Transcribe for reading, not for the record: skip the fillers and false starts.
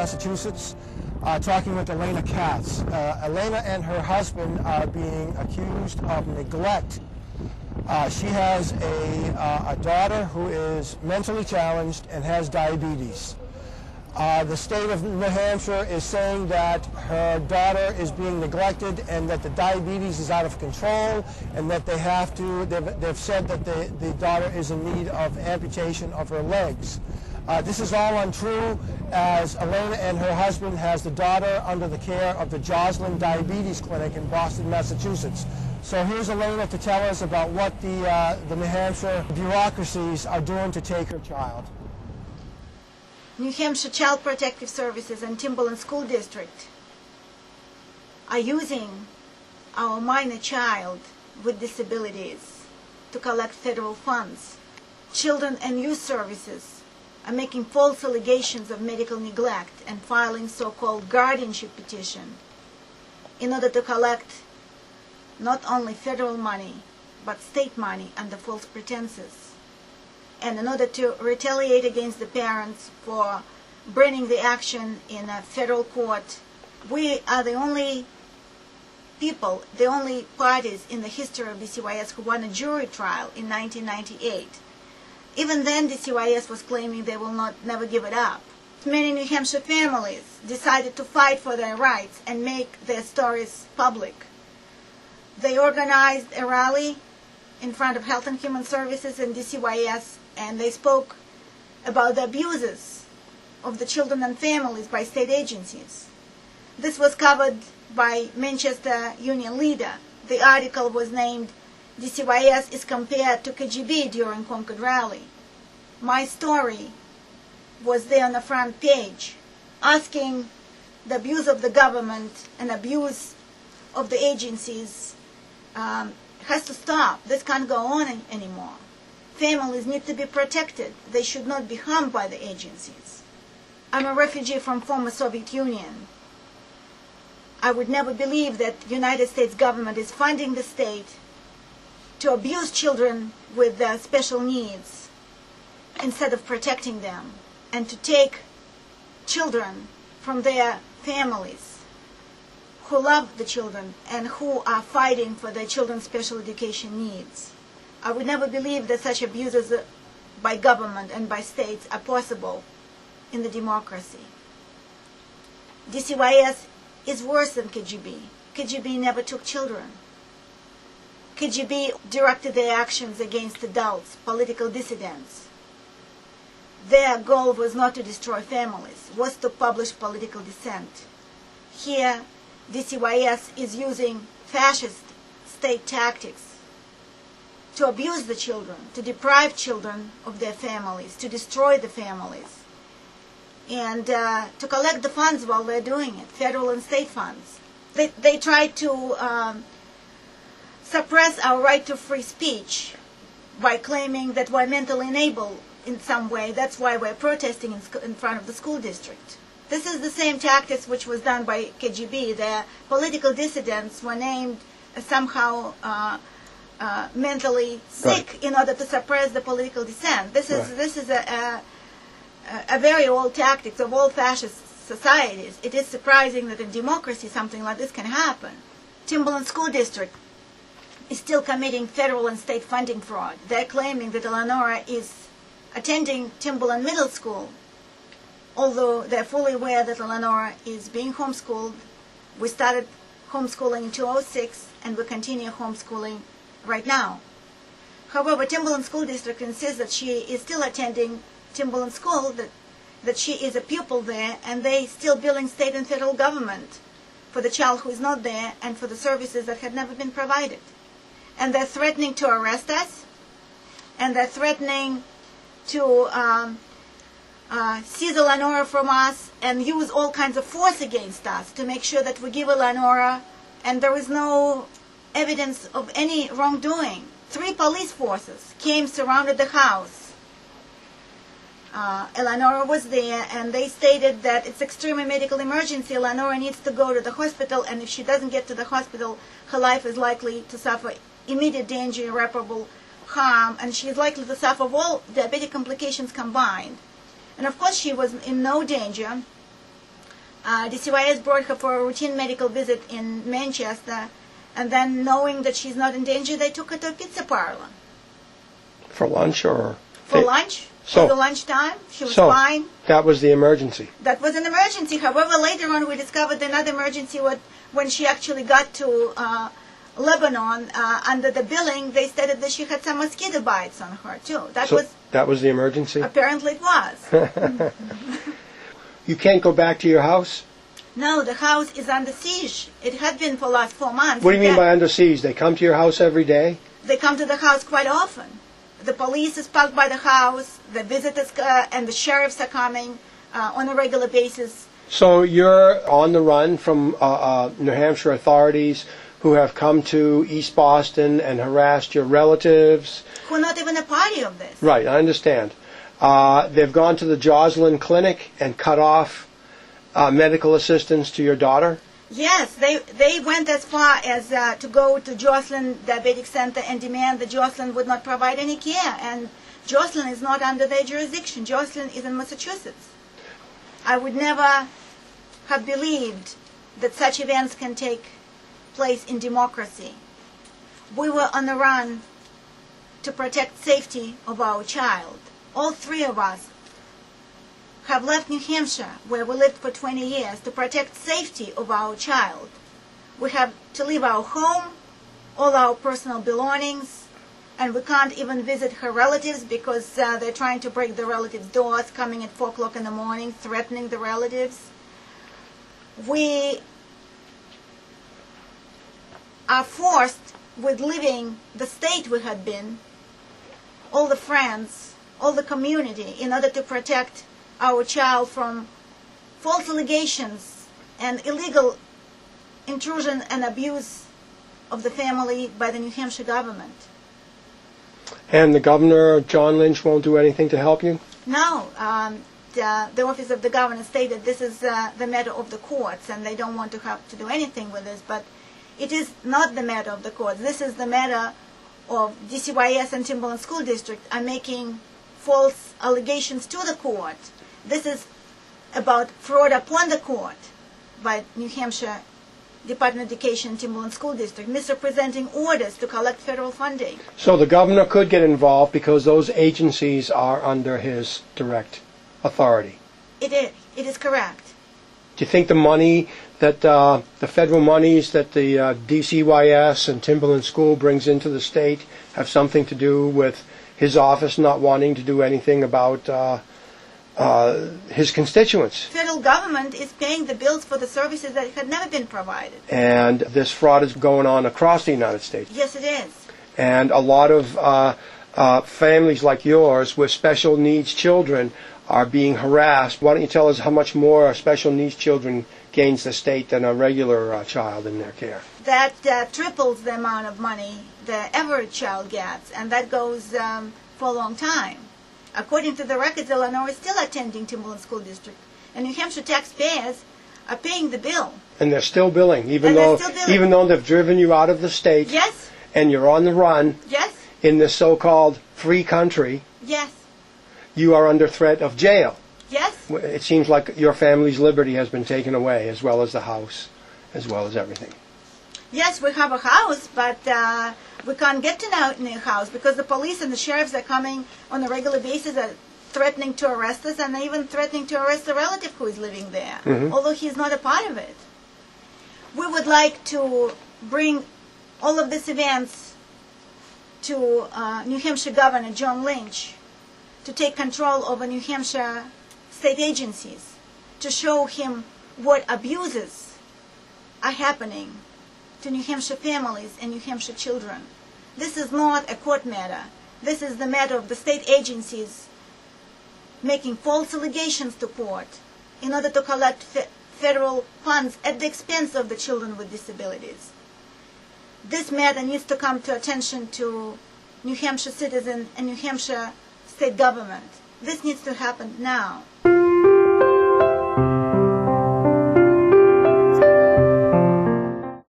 Massachusetts, talking with Elena Katz. Elena and her husband are being accused of neglect. She has a daughter who is mentally challenged and has diabetes. The state of New Hampshire is saying that her daughter is being neglected and that the diabetes is out of control, and that they've said that the daughter is in need of amputation of her legs. This is all untrue, as Elena and her husband has the daughter under the care of the Joslin Diabetes Clinic in Boston, Massachusetts. So here's Elena to tell us about what the New Hampshire bureaucracies are doing to take her child. New Hampshire Child Protective Services and Timberland School District are using our minor child with disabilities to collect federal funds. Children and Youth Services are making false allegations of medical neglect and filing so-called guardianship petition in order to collect not only federal money but state money under false pretenses, and in order to retaliate against the parents for bringing the action in a federal court. We are the only people, the only parties in the history of DCYS who won a jury trial in 1998. Even then, DCYS was claiming they will never give it up. Many New Hampshire families decided to fight for their rights and make their stories public. They organized a rally in front of Health and Human Services and DCYS, and they spoke about the abuses of the children and families by state agencies. This was covered by Manchester Union Leader. The article was named "DCYS is compared to KGB during Concord Rally." My story was there on the front page, asking the abuse of the government and abuse of the agencies has to stop. This can't go on anymore. Families need to be protected. They should not be harmed by the agencies. I'm a refugee from former Soviet Union. I would never believe that the United States government is funding the state to abuse children with special needs instead of protecting them, and to take children from their families who love the children and who are fighting for their children's special education needs. I would never believe that such abuses by government and by states are possible in the democracy. DCYS is worse than KGB. KGB never took children. KGB directed their actions against adults, political dissidents. Their goal was not to destroy families, was to publish political dissent. Here, DCYS is using fascist state tactics to abuse the children, to deprive children of their families, to destroy the families, and to collect the funds while they're doing it, federal and state funds. They try to suppress our right to free speech by claiming that we're mentally unable in some way. That's why we're protesting in front of the school district. This is the same tactics which was done by KGB. The political dissidents were named somehow mentally sick in order to suppress the political dissent. This is a very old tactics of all fascist societies. It is surprising that in democracy something like this can happen. Timberland School District is still committing federal and state funding fraud. They're claiming that Eleonora is attending Timberland Middle School, although they're fully aware that Eleonora is being homeschooled. We started homeschooling in 2006, and we continue homeschooling right now. However, Timberland School District insists that she is still attending Timberland School, that she is a pupil there, and they still billing state and federal government for the child who is not there and for the services that had never been provided. And they're threatening to arrest us, and they're threatening to seize Eleonora from us and use all kinds of force against us to make sure that we give Eleonora, and there is no evidence of any wrongdoing. 3 police forces came, surrounded the house. Eleonora was there, and they stated that it's extreme medical emergency. Eleonora needs to go to the hospital, and if she doesn't get to the hospital, her life is likely to suffer immediate danger, irreparable harm, and she is likely to suffer all diabetic complications combined. And of course she was in no danger. DCYS brought her for a routine medical visit in Manchester, and then knowing that she's not in danger, they took her to a pizza parlor. For lunch or? For lunch? So, for the lunchtime? She was fine. That was the emergency? That was an emergency. However, later on we discovered another emergency when she actually got to Lebanon. Under the billing, they stated that she had some mosquito bites on her, too. That was the emergency? Apparently it was. You can't go back to your house? No, the house is under siege. It had been for the last 4 months. What do you mean by under siege? They come to your house every day? They come to the house quite often. The police is parked by the house, the visitors and the sheriffs are coming on a regular basis. So you're on the run from New Hampshire authorities who have come to East Boston and harassed your relatives? Who are not even a party of this. Right, I understand. They've gone to the Joslin Clinic and cut off medical assistance to your daughter? Yes, they went as far as to go to Joslin Diabetic Center and demand that Joslin would not provide any care. And Joslin is not under their jurisdiction. Joslin is in Massachusetts. I would never have believed that such events can take place in democracy. We were on the run to protect safety of our child. All three of us have left New Hampshire, where we lived for 20 years, to protect safety of our child. We have to leave our home, all our personal belongings, and we can't even visit her relatives because they're trying to break the relatives' doors, coming at 4 o'clock in the morning, threatening the relatives. We are forced, with leaving the state we had been, all the friends, all the community, in order to protect our child from false allegations and illegal intrusion and abuse of the family by the New Hampshire government. And the governor, John Lynch, won't do anything to help you? No. The office of the governor stated this is the matter of the courts and they don't want to have to do anything with this, but it is not the matter of the courts. This is the matter of DCYS and Timberland School District are making false allegations to the court. This is about fraud upon the court by New Hampshire Department of Education and Timberland School District, misrepresenting orders to collect federal funding. So the governor could get involved because those agencies are under his direct authority. It is correct. Do you think the money that the federal monies that the DCYS and Timberland School brings into the state have something to do with his office not wanting to do anything about his constituents? Federal government is paying the bills for the services that had never been provided. And this fraud is going on across the United States. Yes, it is. And a lot of families like yours with special needs children are being harassed. Why don't you tell us how much more special needs children gains the state than a regular child in their care? That triples the amount of money the average child gets, and that goes for a long time. According to the records, Eleanor is still attending Timberland School District, and New Hampshire taxpayers are paying the bill. And they're still billing, even though they've driven you out of the state. Yes. And you're on the run. Yes. In this so-called free country. Yes. You are under threat of jail. Yes. It seems like your family's liberty has been taken away, as well as the house, as well as everything. Yes, we have a house, but we can't get to the house because the police and the sheriffs are coming on a regular basis, are threatening to arrest us, and even threatening to arrest the relative who is living there, although he's not a part of it. We would like to bring all of these events to New Hampshire Governor John Lynch to take control over New Hampshire state agencies, to show him what abuses are happening to New Hampshire families and New Hampshire children. This is not a court matter. This is the matter of the state agencies making false allegations to court in order to collect federal funds at the expense of the children with disabilities. This matter needs to come to attention to New Hampshire citizens and New Hampshire state government. This needs to happen now.